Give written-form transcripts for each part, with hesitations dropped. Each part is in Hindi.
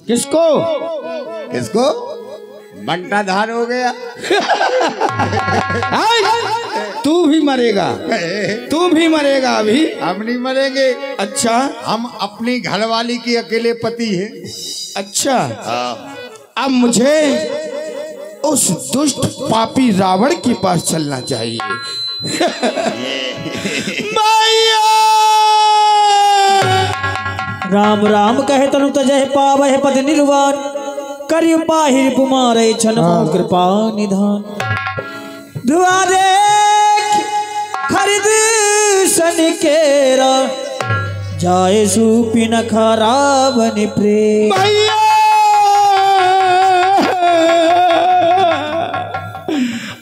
किसको किसको बंटाधार हो गया। तू भी मरेगा, तू भी मरेगा अभी। हम नहीं मरेंगे। अच्छा, हम अपनी घरवाली की अकेले पति हैं। अच्छा, अब मुझे उस दुष्ट पापी रावण के पास चलना चाहिए। राम राम कहे तनु तजह पावह पद निर्वाण करिय पाहिर पुमारे छन कृपा निधान। दुआरे खरीद सन केरा जाए सूपी न खराबन प्रेम।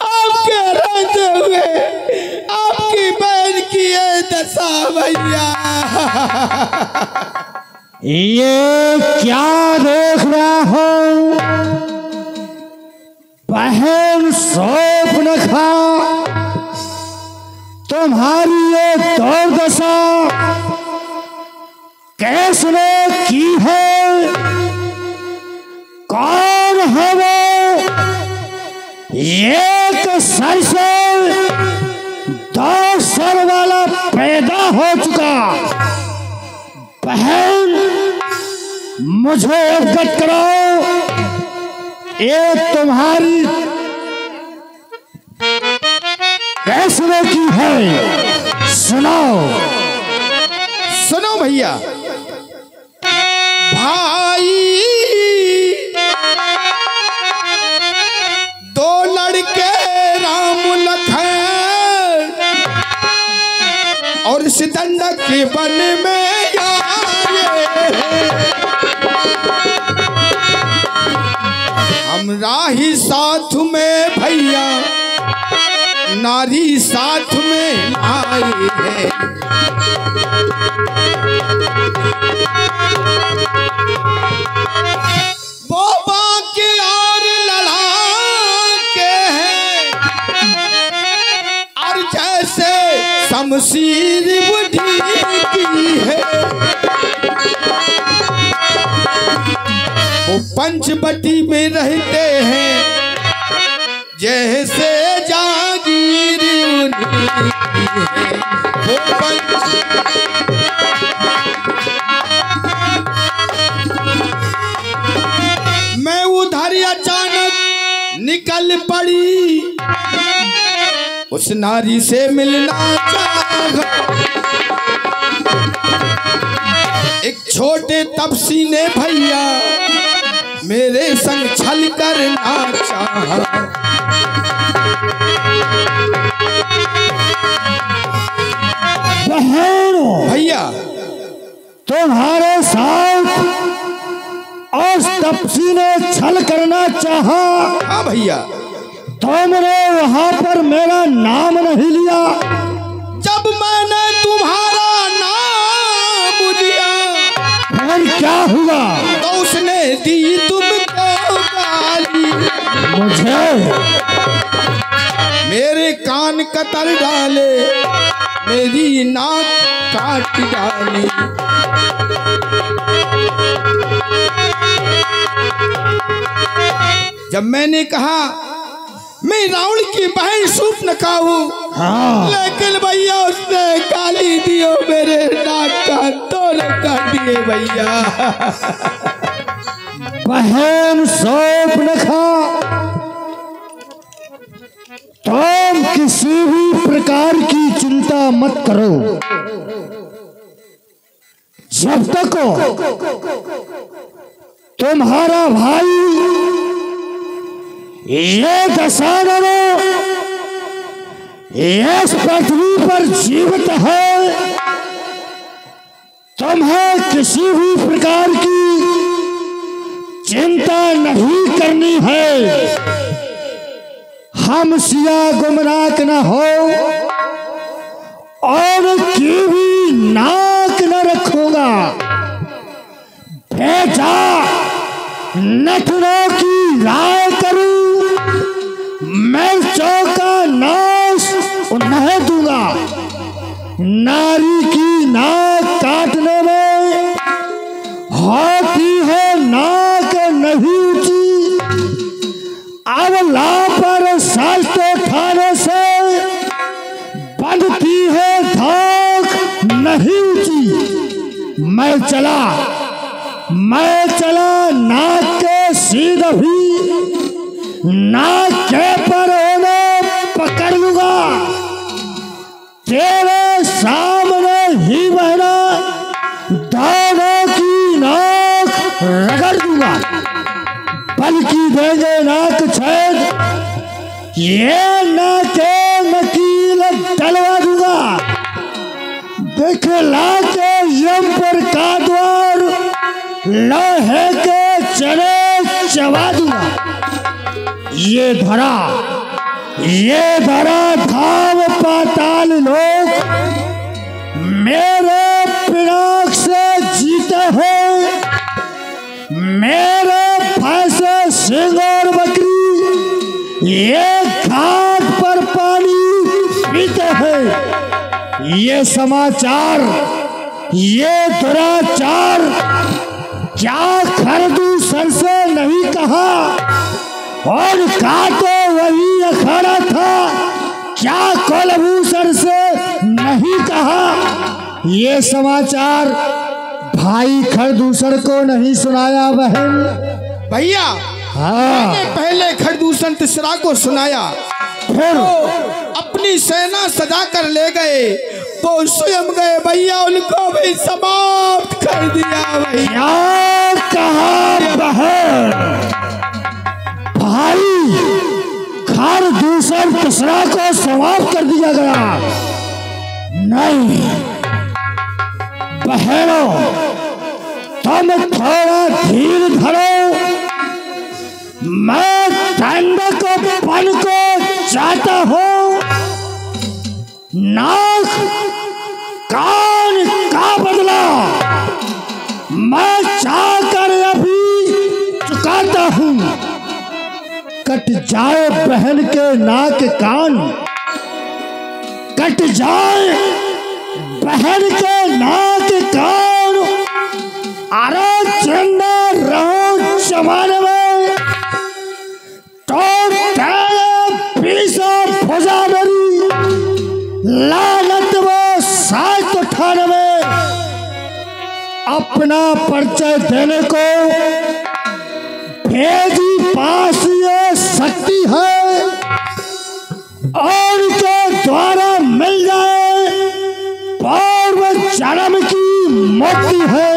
आपके रहते हुए आपकी बहन की ये दशा भैया। ये क्या देख रहा हो? बहन सौंप न खा तुम्हारी ये दुर्दशा कैसने की है? कौन है वो? एक सर से दो सर वाला पैदा हो चुका। बहन मुझे अवगत कराओ, ये तुम्हारी कैसने की है? सुनाओ। सुनो भैया, भाई दो लड़के राम लखन और सितंडक के वन में आए। हम राही साथ में भैया, नारी साथ में आए हैं। बाबा के और लड़ा के हैं और जैसे शमशीर बुढ़ी की है। वो पंचवटी में रहते हैं जैसे जागीर उन्हीं की है। वो मैं उधर अचानक निकल पड़ी, उस नारी से मिलना चाहा। एक छोटे तपसी ने भैया मेरे संग छल करना चाहा। बहन भैया तुम्हारे साथ उस तपसी ने छल करना चाहा। हाँ भैया, तुमने वहां पर मेरा नाम नहीं लिया। जब मैंने तुम्हारा नाम लिया फिर क्या हुआ? तो उसने दी तुमको गाली। मुझे मेरे कान कतर डाले, मेरी नाक काट डाली। जब मैंने कहा मैं रावण की बहन सूर्पनखा हूँ, हाँ। लेकिन भैया उसने गाली दियो, मेरे नाक का तोड़ काट दिए भैया। बहन सूर्पनखा, तुम किसी भी प्रकार की चिंता मत करो। जब तक तुम्हारा भाई ये दशाननों इस पृथ्वी पर जीवित है, तुम्हें किसी भी प्रकार की चिंता नहीं करनी है। हम सिया गुमनाक न हो और की भी नाक न रखूंगा। भेजा नटनों की राय करूं, मिर्चों का नाश नहीं दूंगा। नारी की नाक काटने में होती है ना मैं चला नाक के सीध भी, नाक के पर उन्हें पकड़ लूंगा, तेरे सामने ही बहना दोनों की नाक रगड़ दूंगा, बल्कि देंगे नाक छेद, ये नाके नकील डलवा दूंगा, दिखला के यमपुर का द्वार लोहे के चने चबा दूंगा। ये धरा धाम पाताल लोग मेरे पिनाक से जीते हैं, मेरे फैसे सिंह और बकरी ये घाट पर पानी पीते हैं। ये समाचार, ये दुराचार क्या खरदूसर से नहीं कहा, और कहा तो वही अखाड़ा था, क्या कुलभूषण से नहीं कहा। ये समाचार भाई खरदूसर को नहीं सुनाया बहन? भैया हाँ, मैंने पहले खरदूषण तीसरा को सुनाया, फिर अपनी सेना सजा कर ले गए, वो स्वयं गए भैया, उनको भी समाप्त कर दिया भैया। क्या कहा बहन? भाई खरदूसर तीसरा को समाप्त कर दिया गया? नहीं बहनों, तुम थोड़ा धीर धरो, मैं ठंडक पन को चाहता हूँ। नाक कान का बदला मैं चाहकर अभी चुकाता हूँ। कट जाए बहन के नाक कान, कट जाए बहन के नाक कान, अरे जिंदा रहो जमाने में तो तेरे पीछे भुजा मेरी लानत में साथ उठाने में अपना परिचय देने को भेजी पास ये शक्ति है, और के द्वारा मिल जाए पूर्व जन्म की मुक्ति है।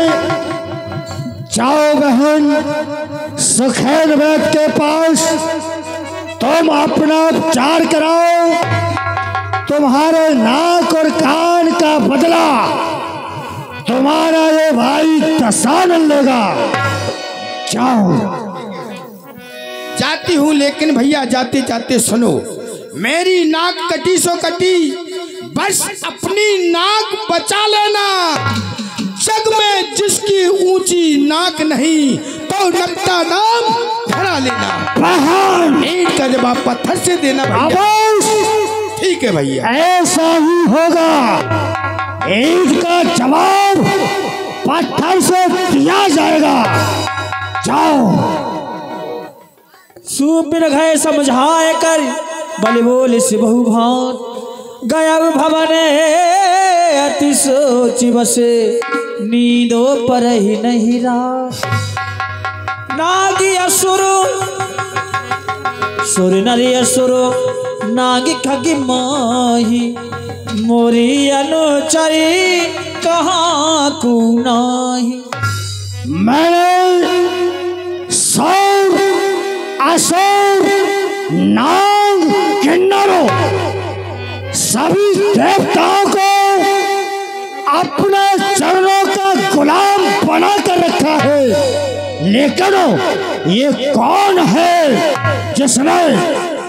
जाओ बहन सुखैन वैद्य के पास, तुम अपना उपचार कराओ, तुम्हारे नाक और कान का बदला तुम्हारा ये भाई दसानन लेगा। जाओ। जाती हूँ, लेकिन भैया जाते जाते सुनो, मेरी नाक कटी सो कटी, बस अपनी नाक बचा लेना। जग में जिसकी ऊंची नाक नहीं तो नकटा नाम धरा लेना। ईंट का जवाब पत्थर से देना भैया। ठीक है भैया, ऐसा ही होगा। ईंट का जवाब पत्थर से दिया जाएगा। जाओ। सुबिर गए समझाए कर बलि बोल से बहुभान, गया भवने अति सोची बसे, नींदों पर ही नहीं रहा। नागी असुर सुर नरी असुर, नागी खगी माही, मोरी अनुचरी कहाँ को नाही। मैंने सौर असुर नाग किन्नरों सभी देवताओं को अपने चरणों का गुलाम बना कर रखा है, लेकिन ये कौन है जिसने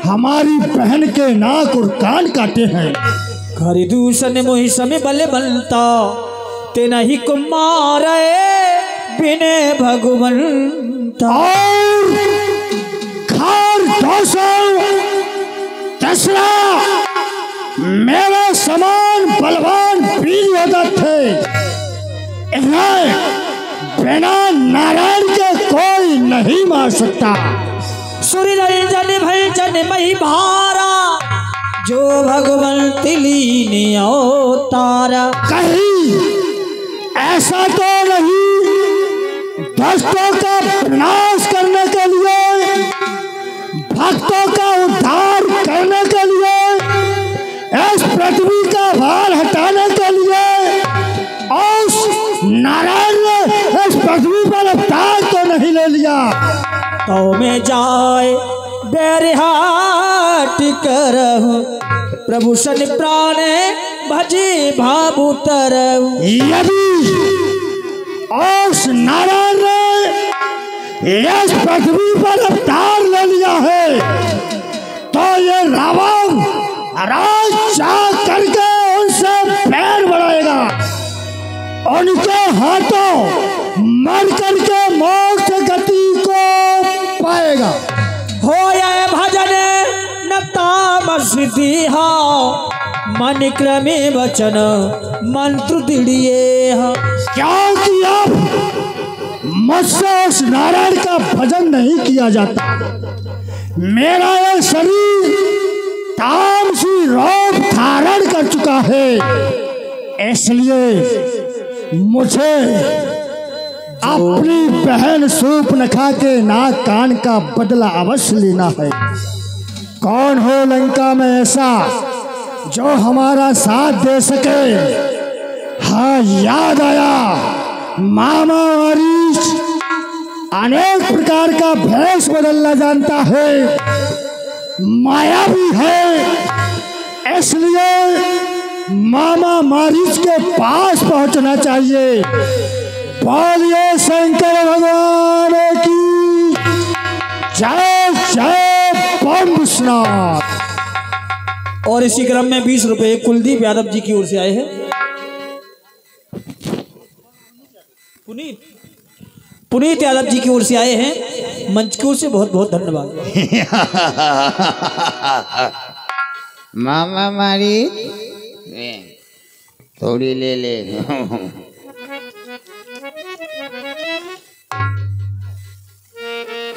हमारी बहन के नाक और कान काटे हैं? खरदूषण मोहि समय बल बनता, ते नहीं कुमार बिने भगवंता। और खरदूषण तीसरा मेरे समान बलवान वीर योद्धा थे, इन्हें बिना नारायण के कोई नहीं मार सकता। सूर्य जन भय जन मही भारा, जो भगवन तिलीन अवतारा। कहीं ऐसा तो नहीं दुष्टों का विनाश करने के लिए, भक्तों का उद्धार करने के लिए, इस पृथ्वी का भार हटाने के लिए उस नारायण ने इस पृथ्वी पर अवतार तो नहीं ले लिया। तो में जाए बैरिहाट करहु, प्रभु सन प्राणे भजे भाबु तरहु। यदि उस नारायण ने इस पृथ्वी पर अवतार ले लिया है तो ये रावण राज चाह करके उनसे पैर बढ़ाएगा, उनके हाथों मर करके मोक्ष गति को पाएगा। हो ये भजन न ताम सिद्धि हो, मन क्रमे वचन मंत्र दृढ़िए हो। क्योंकि अब मुझसे उस नारायण का भजन नहीं किया जाता। मेरा यह शरीर तामसी रूप धारण कर चुका है, इसलिए मुझे अपनी बहन सूर्पनखा के नाक कान का बदला अवश्य लेना है। कौन हो लंका में ऐसा जो हमारा साथ दे सके? हाँ, याद आया, मामा मारीच अनेक प्रकार का भेष बदलना जानता है, माया भी है, इसलिए मामा मारीच के पास पहुंचना चाहिए। बोलिए शंकर भगवान की जय जय बम्बसनाथ। और इसी क्रम में 20 रुपए कुलदीप यादव जी की ओर से आए हैं। पुनीत यादव जी की ओर से आए हैं, मंच की ओर से बहुत बहुत धन्यवाद। मामा मारी थोड़ी ले ले।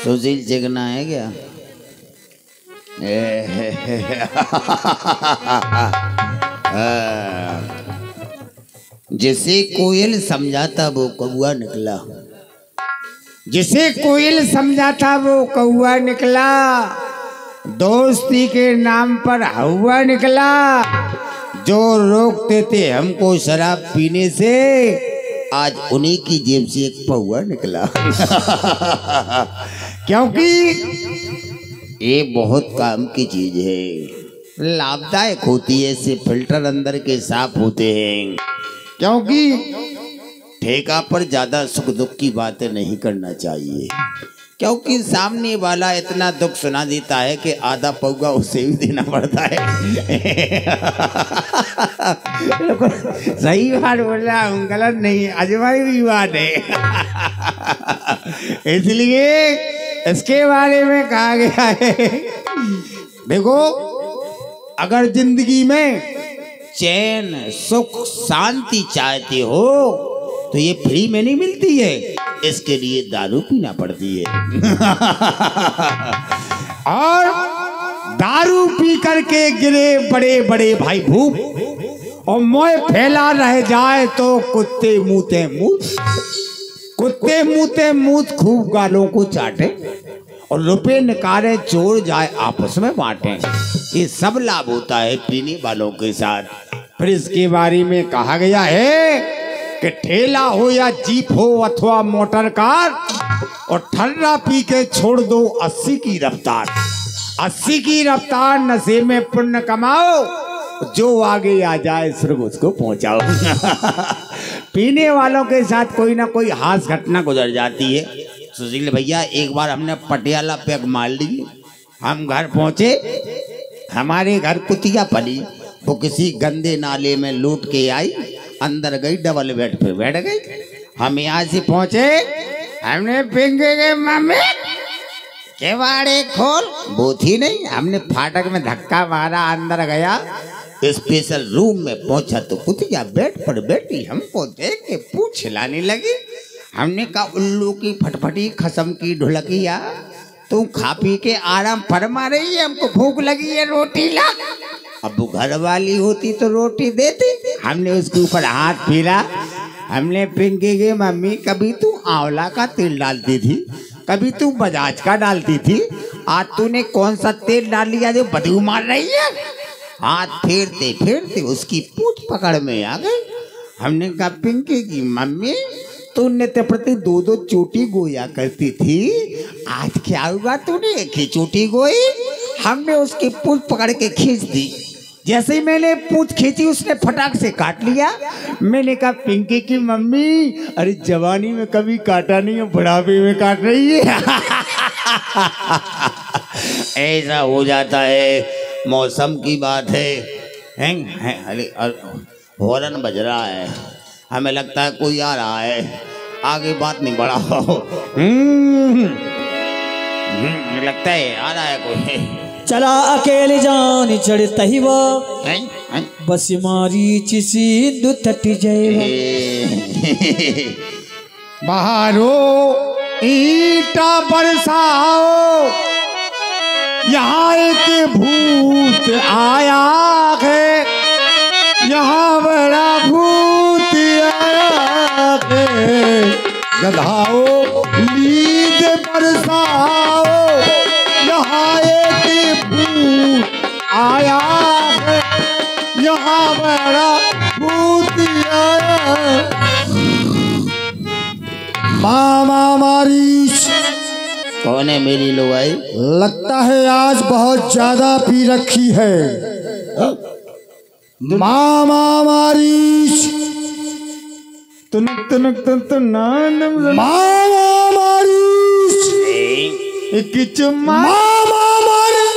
सुशील चिकना है क्या? जिसे कोयल समझाता वो कौआ निकला, जिसे कोयल समझाता वो कौआ निकला, दोस्ती के नाम पर हवा निकला, जो रोकते थे हमको शराब पीने से आज उन्हीं की जेब से एक पौआ निकला। क्योंकि ये बहुत काम की चीज है, लाभदायक होती है, इससे फिल्टर अंदर के साफ होते हैं। क्योंकि ठेका पर ज्यादा सुख दुख की बातें नहीं करना चाहिए, क्योंकि सामने वाला इतना दुख सुना देता है कि आधा पौगा उसे भी देना पड़ता है। सही बात बोला हूँ, गलत नहीं, अजमाई हुई बात है। इसलिए इसके बारे में कहा गया है, देखो अगर जिंदगी में चैन सुख शांति चाहते हो तो ये फ्री में नहीं मिलती है, इसके लिए दारू पीना पड़ती है। और दारू पी करके गिरे बड़े बड़े भाई भूप और मोह फैला रह जाए तो कुत्ते मुँहते मूत, कुत्ते मुँहते मूत खूब गालों को चाटे और रुपए निकाले चोर जाए आपस में बांटे। ये सब लाभ होता है पीने वालों के साथ। फिर इसके बारे में कहा गया है कि ठेला हो या जीप हो अथवा मोटर कार, और ठंडा पी के छोड़ दो 80 की रफ्तार। 80 की रफ्तार नशे में पुण्य कमाओ, जो आगे आ जाए स्वर्ग उसको पहुंचाओ। पीने वालों के साथ कोई ना कोई हास्य घटना गुजर जाती है। सुशील भैया एक बार हमने पटियाला पैग मार ली, हम घर पहुंचे, हमारे घर कुतिया पली, वो किसी गंदे नाले में लूट के आई, अंदर गई, डबल बेड पे बैठ गई। हम यहाँ से पहुंचे, हमने पिंगे के मम्मी केवाड़े खोल, वो थी नहीं, हमने फाटक में धक्का मारा, अंदर गया, स्पेशल रूम में पहुंचा तो कुतिया बेड पर बैठी हमको देख के पूछ हिलाने लगी। हमने कहा उल्लू की फटफटी खसम की ढुलकिया, तू खा पी के आराम फरमा रही है, हमको भूख लगी है, रोटी ला। अब वो घर वाली होती तो रोटी देती, हमने उसके ऊपर हाथ फेरा, हमने पिंकी की मम्मी कभी तू आंवला का तेल डालती थी, कभी तू बजाज का डालती थी, आज तूने कौन सा तेल डाल लिया जो बदबू मार रही है। हाथ फेरते फेरते उसकी पूंछ पकड़ में आ गई। हमने कहा पिंकी की मम्मी तू नित्य प्रति 2-2 चोटी गोया करती थी, आज क्या हुआ तूने एक ही चोटी गोई। हमने उसकी पूंछ पकड़ के खींच दी। जैसे ही मैंने पूंछ खींची उसने फटाक से काट लिया। मैंने कहा पिंकी की मम्मी अरे जवानी में कभी काटा नहीं है, बुढ़ापे में काट रही है। ऐसा हो जाता है, मौसम की बात है। अरे हॉर्न बज रहा है, हमें लगता है कोई आ रहा है, आगे बात नहीं बढ़ाओ। लगता है आ रहा है कोई। चला अकेले जान चढ़ता ही वो बस मारी चिसी तट जाए। बहारो ईटा बरसाओ, यहाँ एक भूत आया है, यहाँ बड़ा भूत आया है। गधाओ लीद बरसाओ, यहाँ एक भूत आया है, यहाँ बड़ा भूत आया है। मामा मारीच, कौन है मेरी लुगाई? लगता है आज बहुत ज्यादा पी रखी है। मामा मारीच, तुनक तुनक तुन तुन नानम मामा मारीच, एक चुम्मा मामा मारीच।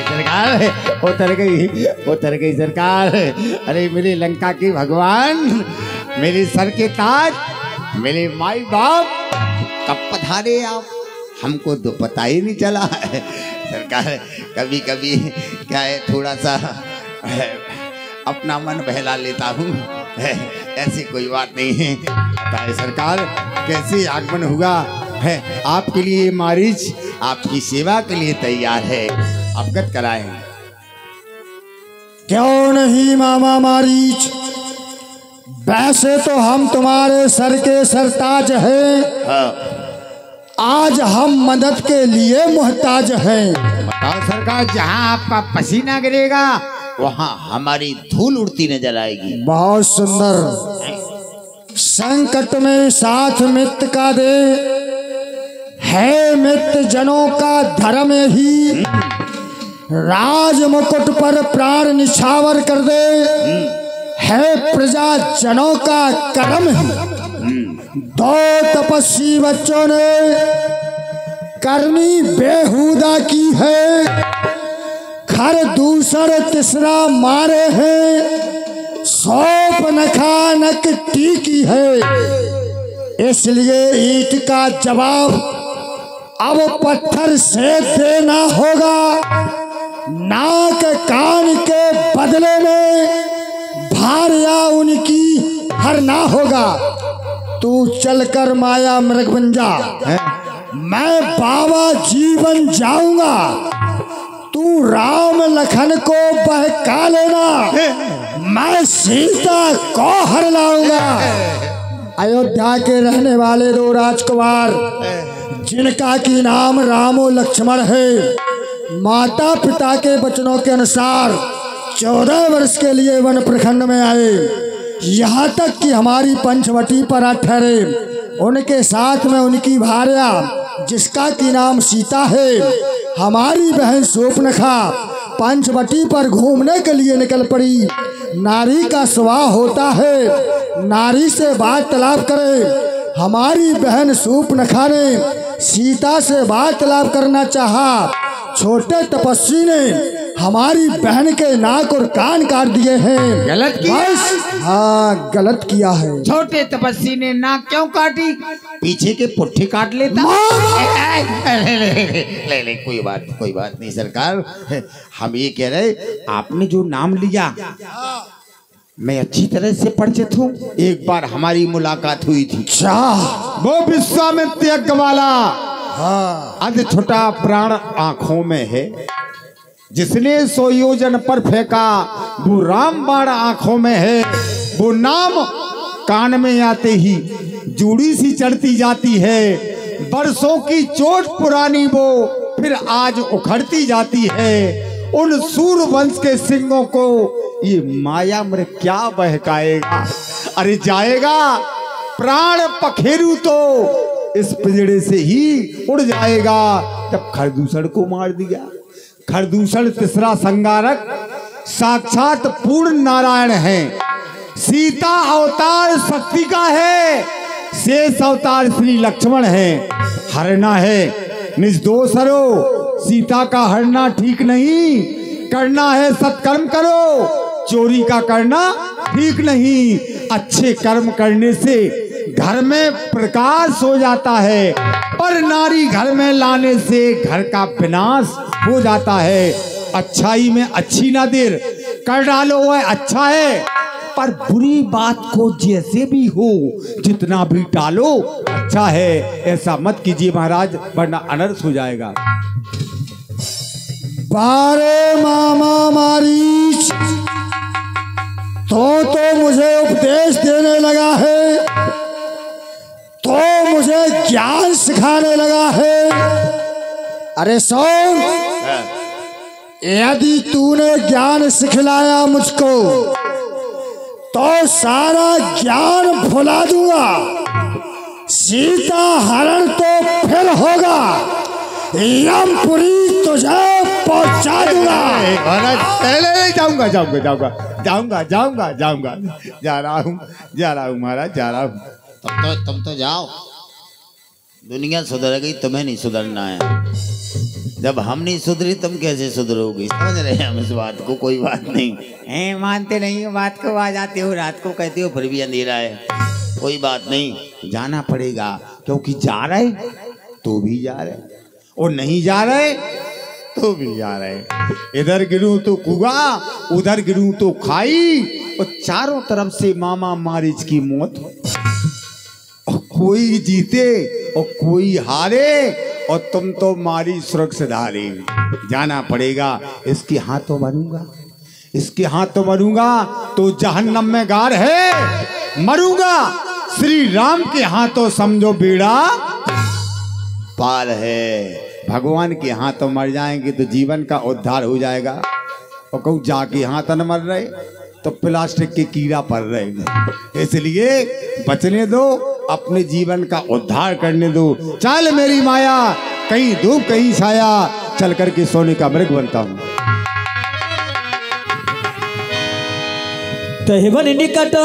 सरकार उतर गई सरकार। अरे मेरी लंका की भगवान, मेरी सर के ताज, मेरे माई बाप कब पधारे आप, हमको तो पता ही नहीं चला। सरकार कभी कभी क्या है थोड़ा सा अपना मन बहला लेता हूँ, ऐसी कोई बात नहीं है। बताए सरकार कैसे आगमन हुआ है आपके लिए, मारीच आपकी सेवा के लिए तैयार है, अवगत कराएं। क्यों नहीं मामा मारीच, वैसे तो हम तुम्हारे सर के सरताज हैं, आज हम मदद के लिए मोहताज हैं। बताओ सरकार, जहाँ आपका पसीना गिरेगा वहाँ हमारी धूल उड़ती नजर आएगी। बहुत सुंदर। संकट में साथ मित्र का दे, है मित्र जनों का धर्म ही, राज मुकुट पर प्राण निछावर कर दे, है प्रजा जनों का कर्म ही। 2 तपस्वी बच्चों ने करनी बेहुदा की है, खर दूसर तीसरा मारे हैं, 100 नखानक टीकी है। इसलिए ईंट का जवाब अब पत्थर से देना होगा। नाक कान के बदले में भारिया उनकी हरना होगा। तू चलकर माया मृग बन जा, मैं बाबा जीवन जाऊंगा। तू राम लखन को बहका लेना, मैं सीता को हर लाऊंगा। अयोध्या के रहने वाले 2 राजकुमार, जिनका की नाम रामो लक्ष्मण है, माता पिता के वचनों के अनुसार 14 वर्ष के लिए वन प्रखंड में आए। यहाँ तक कि हमारी पंचवटी पर आ ठहरे। उनके साथ में उनकी भार्या, जिसका की नाम सीता है, हमारी बहन शूर्पणखा पंचवटी पर घूमने के लिए निकल पड़ी। नारी का स्वभाव होता है नारी से वार्तालाप करे। हमारी बहन शूर्पणखा ने सीता से वार्तालाप करना चाहा। छोटे तपस्वी ने हमारी बहन के नाक और कान काट दिए हैं। गलत किया? हाँ, गलत किया है। छोटे तपस्वी ने नाक क्यों काटी? पीछे के पुट्ठे काट लेता। ले कोई बात नहीं सरकार। हम ये कह रहे, आपने जो नाम लिया मैं अच्छी तरह से परिचित हूँ। एक बार हमारी मुलाकात हुई थी। वो विश्वामित्र यज्ञ वाला, अध छोटा प्राण आंखों में है, जिसने 100 योजन पर फेंका वो रामबाण आंखों में है। वो नाम कान में आते ही जूड़ी सी चढ़ती जाती है। बरसों की चोट पुरानी वो फिर आज उखड़ती जाती है। उन सूर वंश के सिंहों को ये माया मृग क्या बहकाएगा। अरे जाएगा प्राण पखेरु तो इस पिंजड़े से ही उड़ जाएगा। जब खरदूषण को मार दिया। खरदूषण तीसरा संगारक साक्षात पूर्ण नारायण है। सीता अवतार शक्ति का है। शेष अवतार श्री लक्ष्मण है। हरना है निर्दोष हरो। सीता का हरना ठीक नहीं। करना है सत्कर्म करो। चोरी का करना ठीक नहीं। अच्छे कर्म करने से घर में प्रकाश हो जाता है, पर नारी घर में लाने से घर का विनाश हो जाता है। अच्छाई में अच्छी ना देर कर डालो वह अच्छा है, पर बुरी बात को जैसे भी हो जितना भी टालो अच्छा है। ऐसा मत कीजिए महाराज, वरना अनर्थ हो जाएगा। बारे मामा मारीच तो मुझे उपदेश देने लगा है, तो मुझे ज्ञान सिखाने लगा है। अरे सुन, यदि तूने ज्ञान सिखलाया मुझको तो सारा ज्ञान भुला दूंगा। सीता हरण तो फिर होगा, यमपुरी तुझे पहुंचा दूंगा। जाऊंगा जाऊंगा जाऊंगा जाऊंगा जाऊंगा जाऊंगा जा रहा हूँ महाराज, जा रहा हूँ। तुम तो जाओ, दुनिया सुधर गई, तुम्हें नहीं सुधरना है। जब हम नहीं सुधरी तुम कैसे सुधरोगी? समझ रहे हैं हम इस बात को। कोई बात नहीं, मानते नहीं हो बात को। आ जाते हो रात को, कहते हो फिर भी अंधेरा है। कोई बात नहीं, जाना पड़ेगा, क्योंकि जा रहे तो भी जा रहे और नहीं जा रहे तो भी जा रहे। इधर गिरूं तो कुआ, उधर गिरूं तो खाई, और चारों तरफ से मामा मारीच की मौत। और कोई जीते और कोई हारे, और तुम तो मारी सुरक्षाधारी। जाना पड़ेगा। इसके हाथों मरूंगा, इसके हाथों मरूंगा तो जहन्नम में गार है। मरूंगा श्री राम के हाथों समझो बेड़ा पार है। भगवान के हाथों मर जाएंगे तो जीवन का उद्धार हो जाएगा। और कहूँ जाके हाथ न मर रहे तो प्लास्टिक के कीड़ा पड़ रहे। इसलिए बचने दो, अपने जीवन का उद्धार करने दो। चल मेरी माया, कहीं धूप कहीं छाया, चल करके सोने का मृग बनता हूँ। तहवन निकट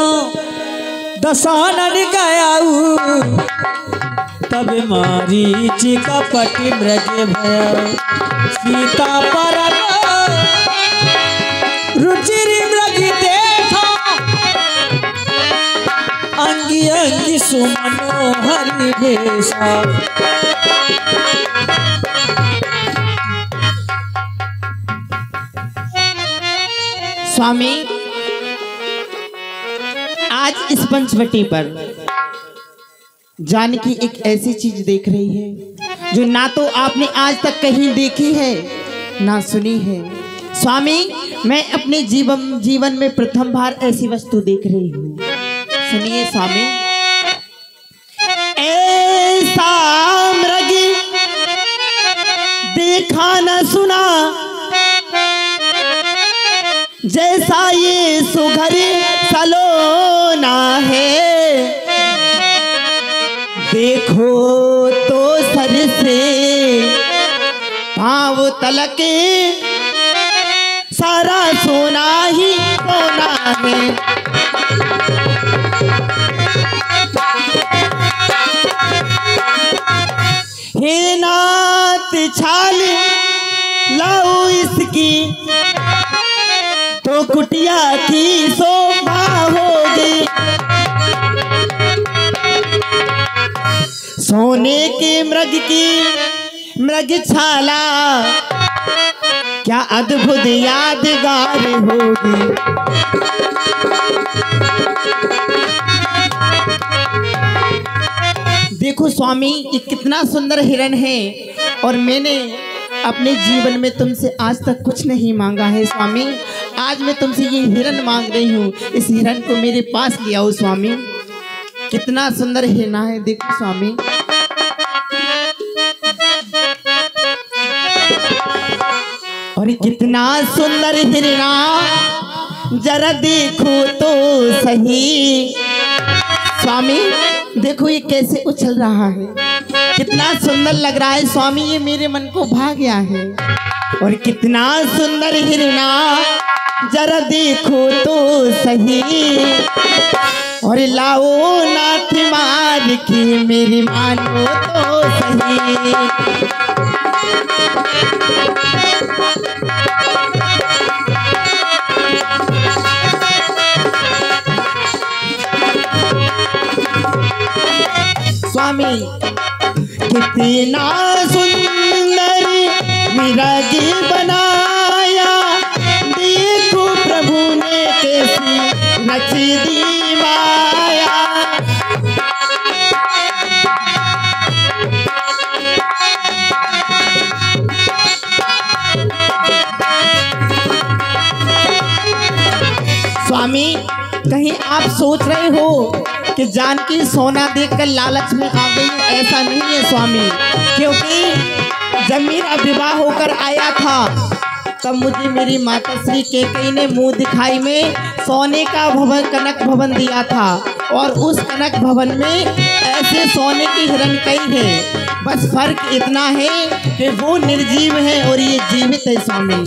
दशानन गयाऊ, तब मारीच कपट मृग भय। सीता पर रुचिर मृग देखा, अंगी अंगी सुमनोहर भेषा। स्वामी, आज इस पंचवटी पर जानकी एक ऐसी चीज देख रही है जो ना तो आपने आज तक कहीं देखी है ना सुनी है। स्वामी, मैं अपने जीवन में प्रथम बार ऐसी वस्तु देख रही हूँ। सुनिए स्वामी। ऐसा मृग देखा न सुना, जैसा ये सुघर सलोना है। देखो तो सर से पांव तलक सारा सोना ही सोना है। हे नाथ छाल लाओ इसकी, तो कुटिया की शोभा होगी। सोने के मृग की मृग छाला क्या अद्भुत यादगार होगी। देखो स्वामी, ये कितना सुंदर हिरण है, और मैंने अपने जीवन में तुमसे आज तक कुछ नहीं मांगा है स्वामी। आज मैं तुमसे ये हिरन मांग रही हूँ, इस हिरन को मेरे पास ले आओ स्वामी। कितना सुंदर हिरना है, देखो स्वामी। और कितना सुंदर हिरना, जरा देखो तो सही। स्वामी देखो ये कैसे उछल रहा है, कितना सुंदर लग रहा है स्वामी, ये मेरे मन को भा गया है। और कितना सुंदर हिरना, जरा देखो तो सही। और लाओ नाथ मार के मेरी मानो तो सही। स्वामी कितना सुंदर विरागी बनाया, देखो प्रभु ने कैसी रच दी माया। स्वामी कहीं आप सोच रहे हो कि जानकी सोना देखकर लालच में आ गई, ऐसा नहीं है स्वामी। क्योंकि जब मेरा विवाह होकर आया था तब मुझे मेरी माता श्री कैकेयी ने मुंह दिखाई में सोने का भवन, कनक भवन दिया था। और उस कनक भवन में ऐसे सोने की हिरन कई है, बस फर्क इतना है कि वो निर्जीव है और ये जीवित है स्वामी।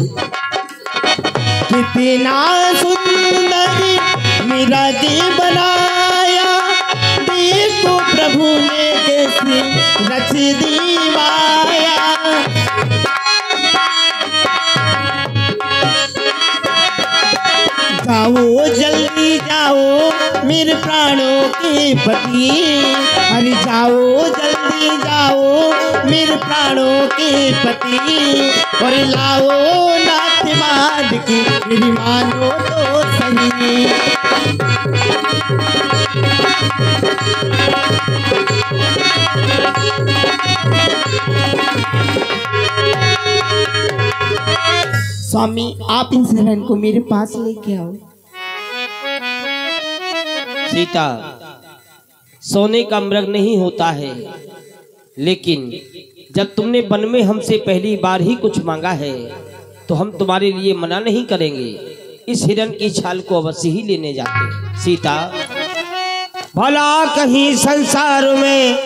कितना सुंदर विरागी बनाया, देखो प्रभु ने कैसी रच दी माया। जाओ जल्दी जाओ मेरे प्राणों के पति, अरे जाओ जल्दी जाओ मेरे प्राणों के पति। और लाओ नाथ माद की मेरी मानो तो सही। स्वामी आप इस हिरन को मेरे पास लेके आओ। सीता, सोने का मृग नहीं होता है, लेकिन जब तुमने वन में हमसे पहली बार ही कुछ मांगा है तो हम तुम्हारे लिए मना नहीं करेंगे। इस हिरन की छाल को अवश्य ही लेने जाते हैं। सीता, भला कहीं संसार में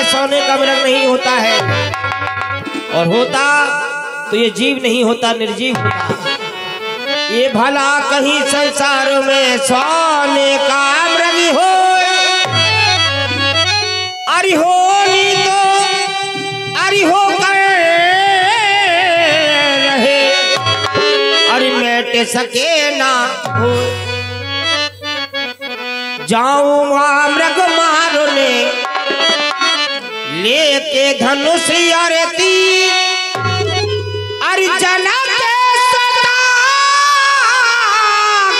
सोने का मृग नहीं होता है, और होता तो ये जीव नहीं होता, निर्जीव होता। ये भला कहीं संसार में सोने का मृग हो, अरे होनी तो अरे हो कर रहे, अरे मिट सके ना हो। जाऊंगा मृग मारने लेके धनुष अरे तीर, अरे जना के सता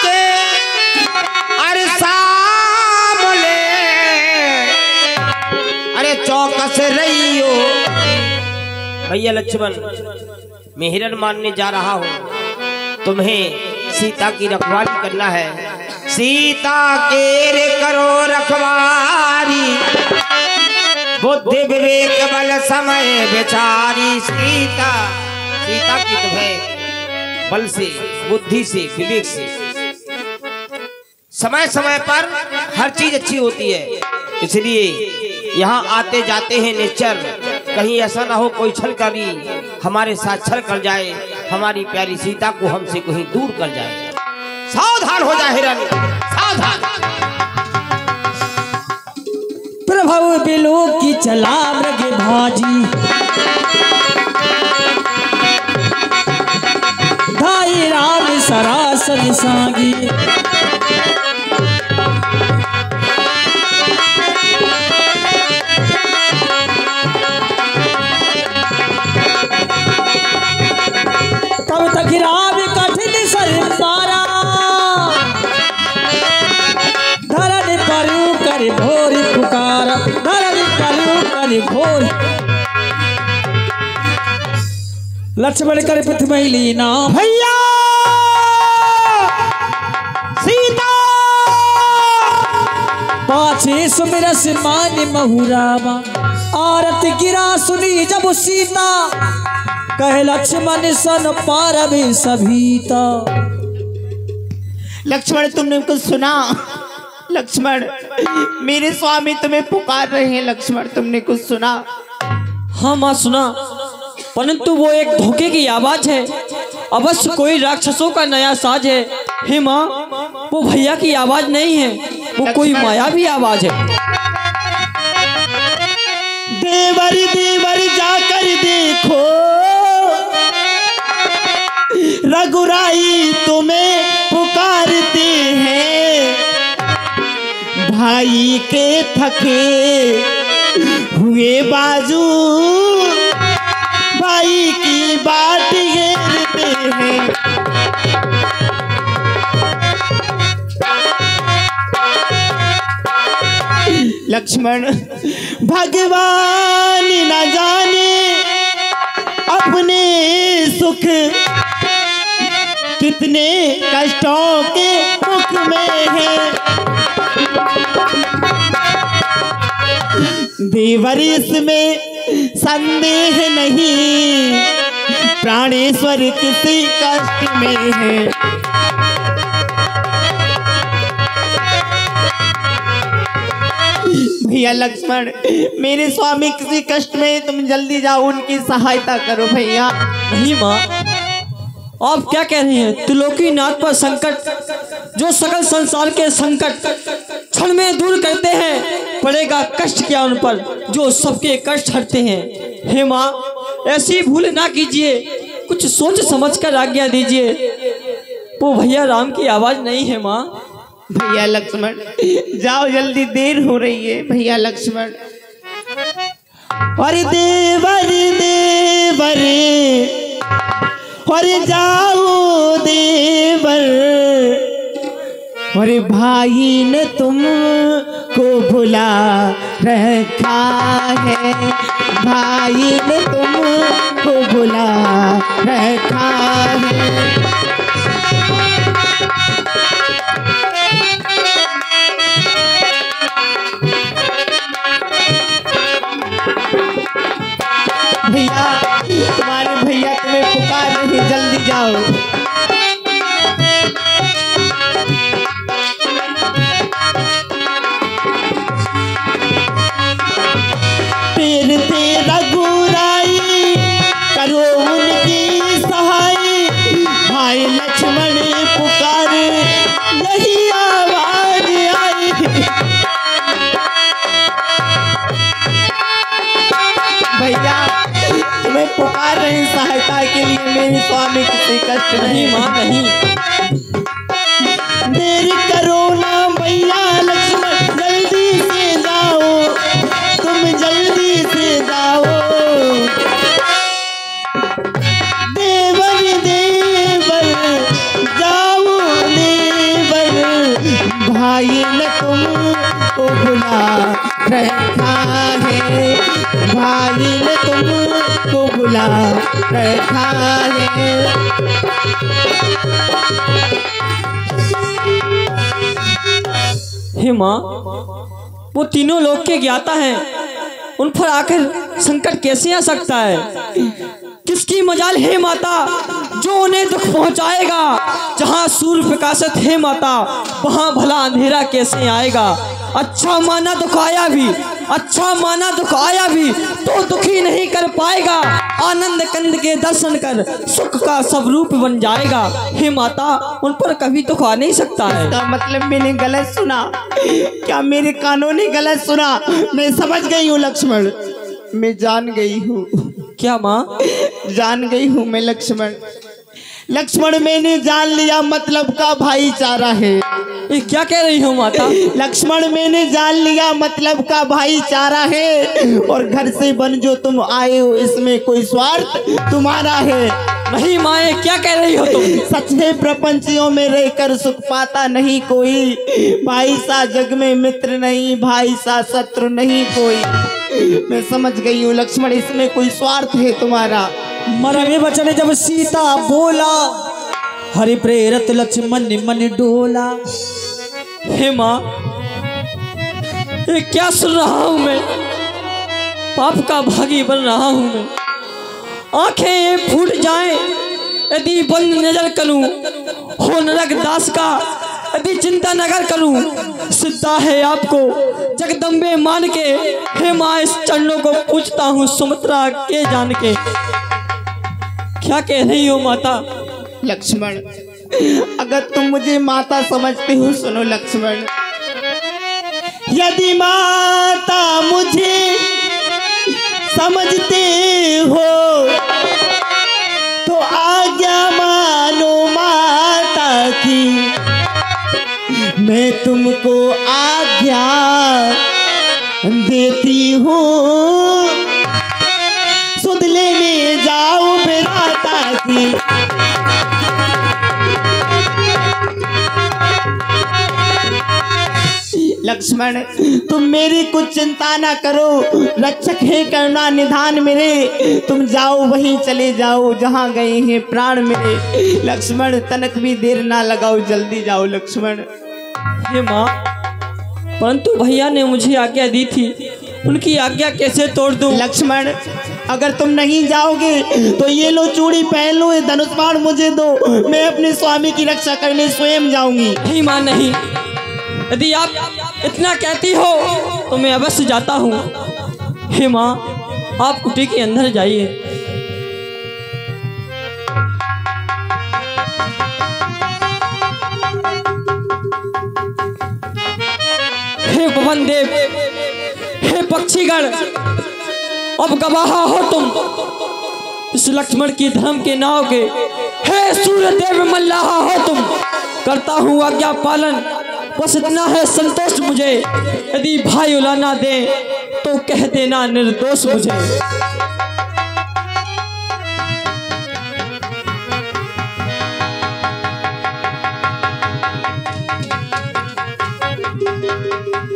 के अरे सामने, अरे चौकस रहियो। भैया लक्ष्मण, मैं हिरण मारने जा रहा हूँ, तुम्हें सीता की रखवाली करना है। सीता के रे करो रखवारी, बुद्धि विवेक बल समय बेचारी। सीता सीता की तुम्हें बल से, बुद्धि से, विवेक से, समय समय पर हर चीज अच्छी होती है। इसलिए यहाँ आते जाते हैं निश्चर, कहीं ऐसा ना हो कोई छल करी हमारे साथ छल कर जाए, हमारी प्यारी सीता को हमसे कहीं दूर कर जाए। सावधान हो जाए हिरण, सावधान। प्रभु बिलो की चला मृग भाजी, धाई राम सरासर सांगी। तब तक राम कठिन सर पारा, धरन पर घोर। लक्ष्मण कर पथ मैली नाम भैया सीता पाछे सुमिरस मान महुरामा। आरत गिरा सुनी जब सीता कह लक्ष्मण सन पारवे सभीता। लक्ष्मण तुमने कुछ सुना? लक्ष्मण मेरे स्वामी तुम्हें पुकार रहे हैं। लक्ष्मण तुमने कुछ सुना? हाँ माँ सुना, परंतु वो एक धोखे की आवाज है। अवश्य कोई राक्षसों का नया साज है। हे माँ, वो भैया की आवाज नहीं है, वो कोई मायावी आवाज है। देवर देवर जाकर देखो, रघुराई तुम्हें पुकारते हैं। भाई के थके हुए बाजू भाई की बाट घेरते हैं। लक्ष्मण भगवान न जाने अपने सुख कितने कष्टों के मुख में है। देवर इसमें संदेह नहीं, प्राणेश्वर किसी कष्ट में है। भैया लक्ष्मण मेरे स्वामी किसी कष्ट में, तुम जल्दी जाओ उनकी सहायता करो भैया। नहीं माँ, आप क्या कह रही हैं? त्रिलोकी नाथ पर संकट, जो सकल संसार के संकट क्षण में दूर करते हैं, पड़ेगा कष्ट क्या उन पर जो सबके कष्ट हटते हैं। हे माँ, ऐसी भूल ना कीजिए, कुछ सोच समझ कर आज्ञा दीजिए। वो भैया राम की आवाज नहीं है माँ। भैया लक्ष्मण जाओ जल्दी, देर हो रही है भैया लक्ष्मण। अरे देवर देवर अरे जाओ देवर, अरे भाई ने तुमको भुला रखा है। भाई ने तुमको भुला रखा है। भैया तुम्हारे भैया तुम्हें पुकार रहे, जल्दी जाओ। फिर थे रघुराई करो उनकी सहाय। भाई लक्ष्मण पुकार यही आवाज आई। भैया तुम्हें पुकार रहे सहायता के लिए, मेरे स्वामी किसी कष्ट नहीं माँ नहीं। देर करो ना भैया लक्ष्मण, जल्दी से जाओ, तुम जल्दी से जाओ। देवर देवर जाओ देवर, भाई ने तुमको भुला रखा है। भाई ने तुमको भुला रखा है। हे माँ, वो तीनों लोग के ज्ञाता हैं, उन पर आखिर संकट कैसे आ सकता है? किसकी मजाल है माता जो उन्हें दुख पहुंचाएगा? जहां सूर्य प्रकाशित है माता, वहां भला अंधेरा कैसे आएगा? अच्छा माना दुख आया भी, अच्छा माना दुख आया भी तो दुखी नहीं कर पाएगा। आनंद कंद के दर्शन कर सुख का सब रूप बन जाएगा। हे माता, उन पर कभी दुख आ नहीं सकता है। इसका मतलब मैंने गलत सुना क्या? मेरे कानों ने गलत सुना? मैं समझ गई हूँ लक्ष्मण, मैं जान गई हूँ। क्या माँ? जान गई हूँ मैं लक्ष्मण। लक्ष्मण मैंने जान लिया मतलब का भाईचारा है। ये क्या कह रही हो माता? लक्ष्मण मैंने जान लिया मतलब का भाईचारा है। और घर से बन जो तुम आए हो इसमें कोई स्वार्थ तुम्हारा है नहीं। माए क्या कह रही हो तुम? सच है प्रपंचियों में रहकर सुख पाता नहीं कोई। भाई सा जग में मित्र नहीं, भाई सा शत्रु नहीं कोई। मैं समझ गई हूँ लक्ष्मण, इसमें कोई स्वार्थ है तुम्हारा। मरवे बचन जब सीता बोला, हरि प्रेरत लक्ष्मण मन डोला। हे माँ, ये क्या सुन रहा हूँ मैं? पाप का भागी बन रहा हूँ मैं। आंखें ये फूट जाएं यदि बंद नजर करूं, हो नरक दास का यदि चिंता नगर करूं। सिद्धा है आपको जगदम्बे मान के, हे माँ इस चरणों को पूछता हूँ सुमित्रा के जान के। क्या कह रही हो माता? लक्ष्मण, अगर तुम मुझे माता समझते हो, सुनो लक्ष्मण। यदि माता मुझे समझते हो तो आज्ञा मानो माता की, मैं तुमको आज्ञा देती हूँ। सुध लेने जाओ बेराता की। लक्ष्मण, तुम मेरी कुछ चिंता ना करो, रक्षक है करुणा निधान मेरे। तुम जाओ वहीं चले जाओ जहाँ गए हैं प्राण मेरे। लक्ष्मण, तनक भी देर ना लगाओ, जल्दी जाओ लक्ष्मण। हे माँ, परंतु भैया ने मुझे आज्ञा दी थी, उनकी आज्ञा कैसे तोड़ दूं? लक्ष्मण, अगर तुम नहीं जाओगे तो ये लो चूड़ी पहन लो, ये धनुष बाण मुझे दो, मैं अपने स्वामी की रक्षा करने स्वयं जाऊंगी। नहीं माँ नहीं, यदि आप इतना कहती हो तो मैं अवश्य जाता हूँ। हे माँ, आप कुटी के अंदर जाइए। हे पवन देव, हे पक्षीगण, अब गवाह हो तुम इस लक्ष्मण की धर्म के नाव के। हे सूर्य देव मल्लाहा हो तुम, करता हूँ आज्ञा पालन, बस इतना है संतोष मुझे। यदि भाई उलाना दे तो कह देना निर्दोष मुझे।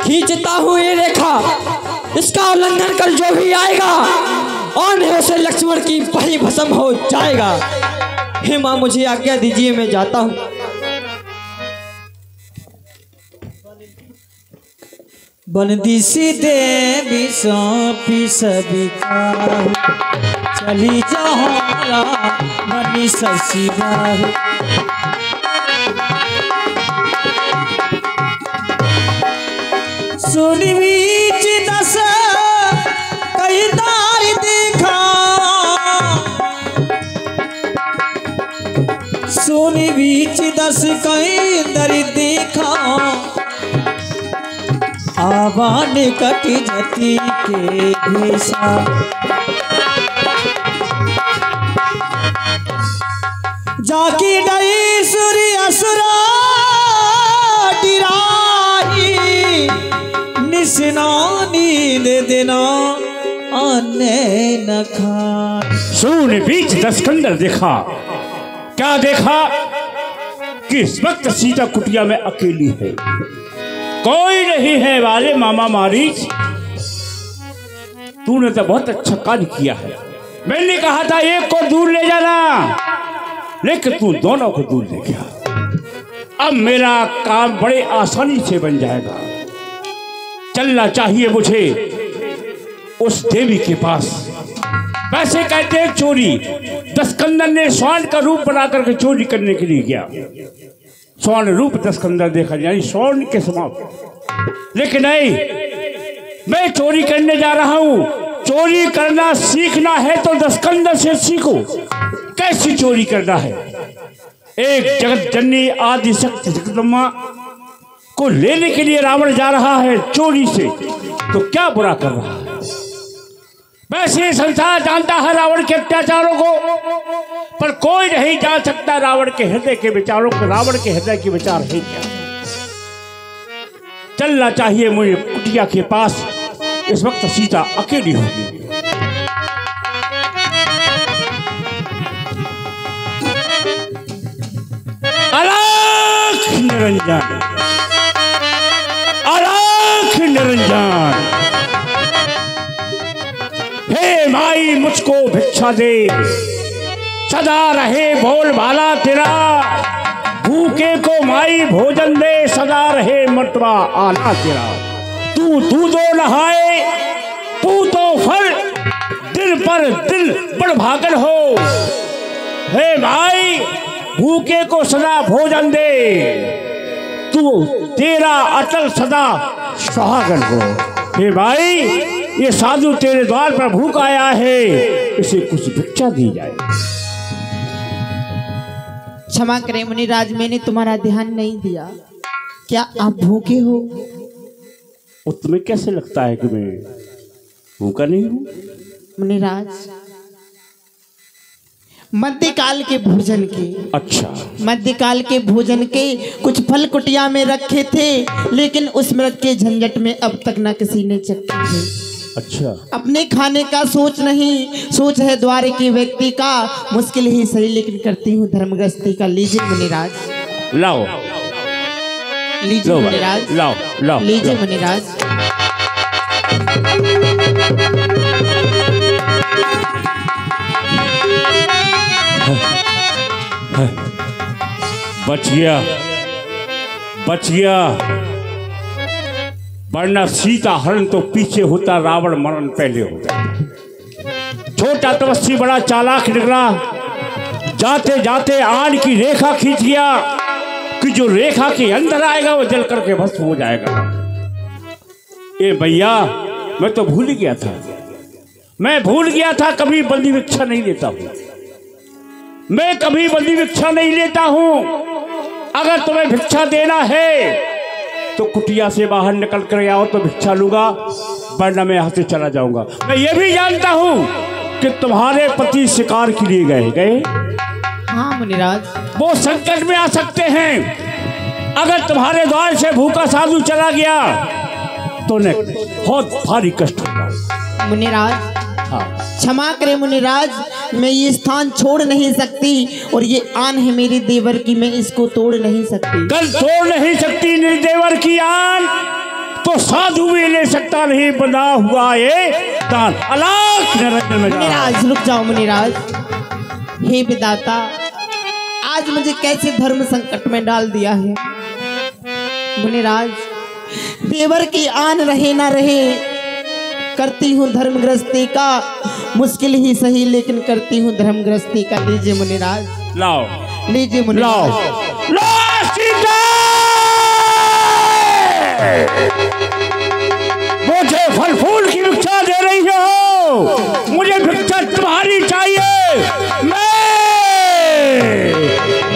खींचता हूँ ये रेखा, इसका उल्लंघन कर जो भी आएगा और से लक्ष्मण की वही भस्म हो जाएगा। हे माँ, मुझे आज्ञा दीजिए, मैं जाता हूँ। बंदी सी देवी सौंपी सभी का, चली जहाँ बनी ससी बाहु। सुन बीच दस कई दार देखा, सुन बीच दस कई दर देखा, आवान कटी जती के भेसा। जाकी डरी सूर्य असुरा टिराही, निसना नींद दिना आने न खा। सुन बीच दस्कंदर देखा, क्या देखा कि इस वक्त सीता कुटिया में अकेली है, कोई नहीं है। वाले मामा मारीच, तूने तो बहुत अच्छा कार्य किया है। मैंने कहा था एक को दूर ले जाना, लेकिन तू दोनों को दूर ले गया। अब मेरा काम बड़े आसानी से बन जाएगा। चलना चाहिए मुझे उस देवी के पास। वैसे कहते हैं चोरी, दस्कंदर ने स्वर्ण का रूप बना करके चोरी करने के लिए गया। स्वर्ण रूप दस्कंदर देखा, यानी स्वर्ण के समान। लेकिन नहीं, मैं चोरी करने जा रहा हूं। चोरी करना सीखना है तो दस्कंदर से सीखो, कैसी चोरी करना है। एक जगत जननी आदि शक्ति जगदम्बा को लेने के लिए रावण जा रहा है चोरी से, तो क्या बुरा कर रहा है। वैसे संसार जानता है रावण के अत्याचारों को, पर कोई नहीं जान सकता रावण के हृदय के विचारों को। रावण के हृदय के विचार है क्या। चलना चाहिए मुझे कुटिया के पास। इस वक्त सीता अकेली होगी। अलख निरंजन, अलख निरंजन। माई मुझको भिक्षा दे, सदा रहे बोल भाला तेरा, भूखे को माई भोजन दे, सदा रहे मर्तबा आला तेरा। तू दूधो नहाए तू तो फल, दिल पर दिल बड़ भागल हो। हे माई भूखे को सदा भोजन दे, तू तेरा अटल सदा सुहागन हो। हे भाई ये साधु तेरे द्वार पर भूख आया है, इसे कुछ भिक्षा दी जाए। क्षमा करें मुनिराज, मैंने तुम्हारा ध्यान नहीं दिया। क्या आप भूखे हो? और तुम्हें कैसे लगता है कि मैं भूखा नहीं हूँ? मुनिराज, मध्यकाल के भोजन के, अच्छा, मध्यकाल के भोजन के कुछ फल कुटिया में रखे थे, लेकिन उस मृत के झंझट में अब तक न किसी ने चखे थे। अच्छा, अपने खाने का सोच नहीं, सोच है द्वार के व्यक्ति का। मुश्किल ही सही लेकिन करती हूँ धर्मग्रस्ती का। लीजिए मुनिराज, लाओ लीजिए लो मुनिराज, लाओ लाओ, लीजिए मुनिराज। बच गया, बच गया, वरना सीता हरण तो पीछे होता, रावण मरण पहले होता। छोटा तपस्वी बड़ा चालाक निकला, जाते जाते आन की रेखा खींच गया कि जो रेखा के अंदर आएगा वो जल करके भस्म हो जाएगा। ए भैया, मैं तो भूल गया था, मैं भूल गया था, कभी बंदी भिक्षा नहीं लेता हूं, मैं कभी बंदी भिक्षा नहीं लेता हूं। अगर तुम्हें भिक्षा देना है तो कुटिया से बाहर निकल कर आओ तो भिक्षा लूंगा, वरना मैं यहाँ से चला जाऊंगा। मैं ये भी जानता हूँ कि तुम्हारे पति शिकार के लिए गए। हाँ मुनिराज, वो संकट में आ सकते हैं। अगर तुम्हारे द्वार से भूखा साधु चला गया तो उन्हें बहुत भारी कष्ट होगा। मुनिराज हाँ, क्षमा करें मुनिराज, मैं ये स्थान छोड़ नहीं सकती, और ये आन है मेरी देवर की, मैं इसको तोड़ नहीं सकती। कल तोड़ नहीं सकती निर्देवर की आन, तो साधु भी ले सकता नहीं, बना हुआ ये दान अलग निरंजन में। मुनिराज रुक जाओ मुनिराज। हे विधाता, आज मुझे कैसे धर्म संकट में डाल दिया है। मुनिराज, देवर की आन रहे ना रहे, करती हूँ धर्मग्रस्ती का। मुश्किल ही सही लेकिन करती हूँ धर्मग्रस्ती का। लीजिए मुनिराज, लाओ, लीजिए मुनिराज। लाओ सीता, मुझे फल फूल की भिक्षा दे रही हो, मुझे भिक्षा तुम्हारी चाहिए। मैं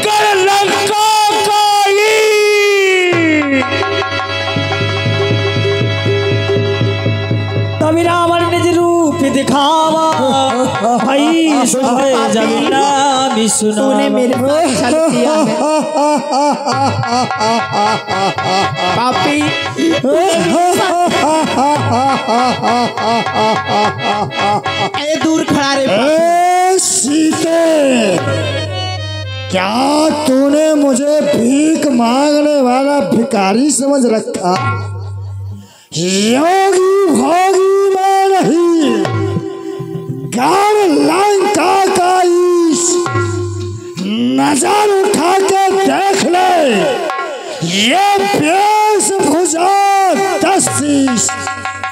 कर लंका काई। तभी रावण निज रूप दिखावा, भाई सुने जमीना भी सुना। तूने मेरे साथ छल किया है पापी। ए दूर खड़ा रे पापी। सीते, क्या तूने मुझे भीख मांगने वाला भिखारी समझ रखा? योगी भोगी मैं नहीं, गाड़ लंका का ईश। नजर उठा के देख ले, ये वेशभूषा 10 शीश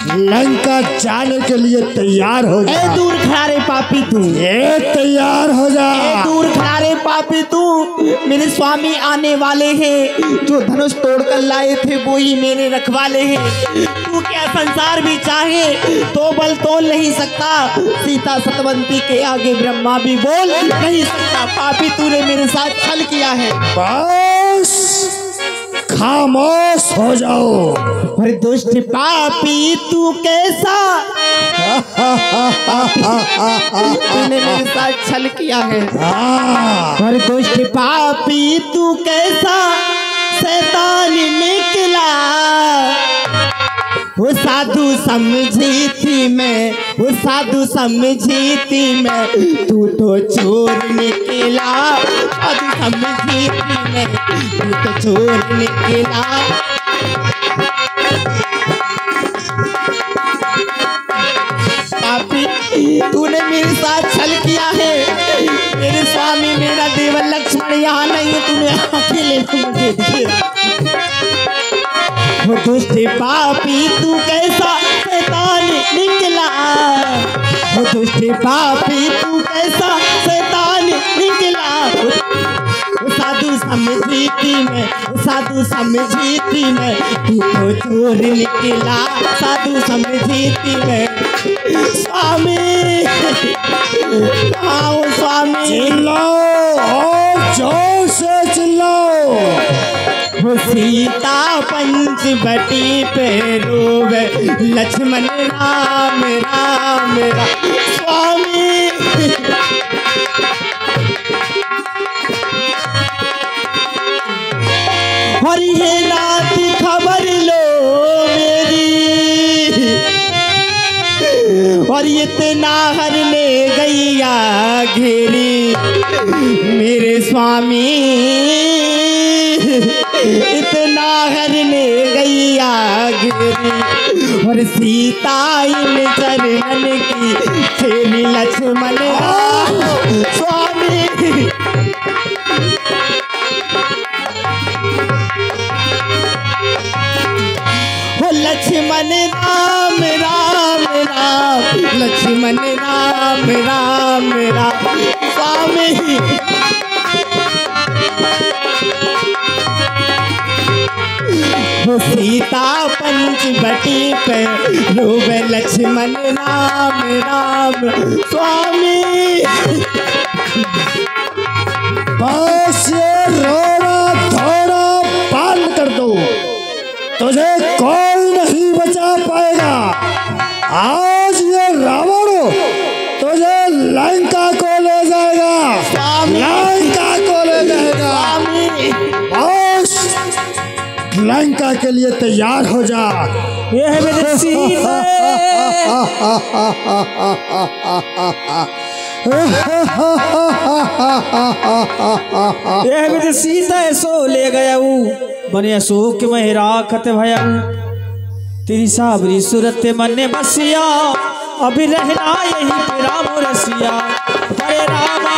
लंका जाने के लिए तैयार हो जा। ए दूर खड़ा रे पापी तू, ये तैयार हो जा। ए दूर खड़ा रे पापी तू। मेरे स्वामी आने वाले हैं, जो धनुष तोड़कर लाए थे वो ही मेरे रखवाले हैं। तू क्या संसार भी चाहे तो बल तोल नहीं सकता, सीता सतवंती के आगे ब्रह्मा भी बोल नहीं सकता। पापी तूने मेरे साथ छल किया है। बस खामोश हो जाओ। अरे दुष्ट पापी तू कैसा, तूने मेरे साथ छल किया है। अरे दुष्ट पापी तू कैसा शैतान निकला, वो साधु समझी थी मैं, वो साधु समझी थी मैं, तू तो चोर निकला। साधु समझी थी मैं, तू तो चोर निकला। पापी, तूने मेरे साथ छल किया है। मेरे स्वामी, मेरा देवर लक्ष्मण यहाँ नहीं है, तूने अकेले को मुझे दिया। वो दुष्ट पापी, तू कैसा शैतान निकला। वो दुष्ट पापी, तू कैसा शैतान निकला। साधु समझी मैं, साधु समझी मैं, तू तो चोर निकला। साधु समझी मैं। स्वामी, आओ स्वामी। चिल्लाओ और जोर से चिल्लाओ। वो सीता पंचवटी पे रोवे लक्ष्मण राम राम राम। स्वामी, और ये रात खबर लो मेरी, और ये तेनाहर ले गैया घेरी। मेरे स्वामी, इतना हर ले गैया घेरी। और सीता इन चरणन की खेली लक्ष्मण राम। स्वामी, लक्ष्मण राम राम राम, लक्ष्मण राम राम राम। स्वामी, वो सीता पंचवटी पे रोवे लक्ष्मण राम राम। स्वामी, बस ये रोना धोना बंद कर दो, तुझे कोई नहीं बचा पाएगा। आज ये रावण तुझे लंका को ले जाएगा, लंका को ले जाएगा। बस लंका के लिए तैयार हो जा। ये है मेरे सीता, ये है मेरे सीता सो ले गया वो बने अशोक में राखत भया। तेरी साबरी सूरत मन ने बसिया, अभी रहना यही पे राम रसिया। हरे रामा